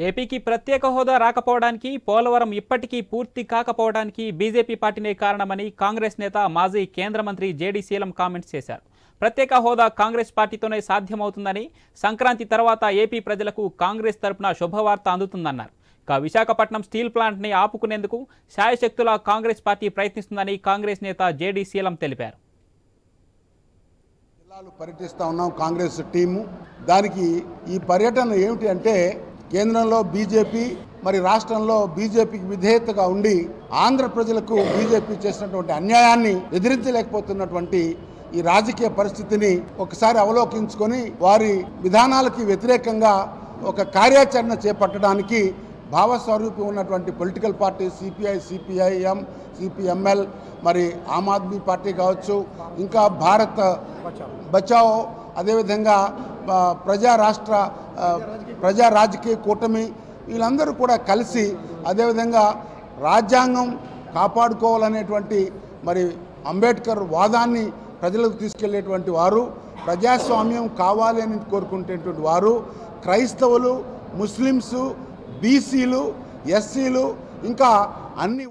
ఏపీకి ప్రత్యేక హోదా రాకపోవడానికి, పోలవరం ఇప్పటికీ పూర్తి కాకపోవడానికి బీజేపీ పార్టీనే కారణమని కాంగ్రెస్ నేత మాజీ కేంద్ర మంత్రి జేడీ శీలం కామెంట్స్ చేశారు. ప్రత్యేక హోదా కాంగ్రెస్ పార్టీతోనే సాధ్యమవుతుందని, సంక్రాంతి తర్వాత ఏపీ ప్రజలకు కాంగ్రెస్ తరపున శుభవార్త అందుతుందన్నారు. విశాఖపట్నం స్టీల్ ప్లాంట్ని ఆపుకునేందుకు శాయశక్తులా కాంగ్రెస్ పార్టీ ప్రయత్నిస్తుందని కాంగ్రెస్ నేత జేడీ శీలం తెలిపారు. జిల్లాలో పర్యటిస్తా ఉన్నాం కాంగ్రెస్ టీము. దానికి ఈ పర్యటన ఏమిటి అంటే, కేంద్రంలో బీజేపీ మరి రాష్ట్రంలో బీజేపీకి విధేయతగా ఉండి ఆంధ్ర ప్రజలకు బీజేపీ చేసినటువంటి అన్యాయాన్ని ఎదిరించలేకపోతున్నటువంటి ఈ రాజకీయ పరిస్థితిని ఒకసారి అవలోకించుకొని వారి విధానాలకి వ్యతిరేకంగా ఒక కార్యాచరణ చేపట్టడానికి భావస్వరూపి ఉన్నటువంటి political party CPI, CPIM, CPML, మరి ఆమ్ ఆద్మీ పార్టీ కావచ్చు, ఇంకా భారత్ బచావో, అదేవిధంగా ప్రజా రాజకీయ కూటమి, వీళ్ళందరూ కూడా కలిసి అదేవిధంగా రాజ్యాంగం కాపాడుకోవాలనేటువంటి మరి అంబేద్కర్ వాదాన్ని ప్రజలకు తీసుకెళ్లేటువంటి వారు, ప్రజాస్వామ్యం కావాలి అని కోరుకునేటువంటి వారు, క్రైస్తవులు, ముస్లిమ్స్, బీసీలు, ఎస్సీలు, ఇంకా అన్ని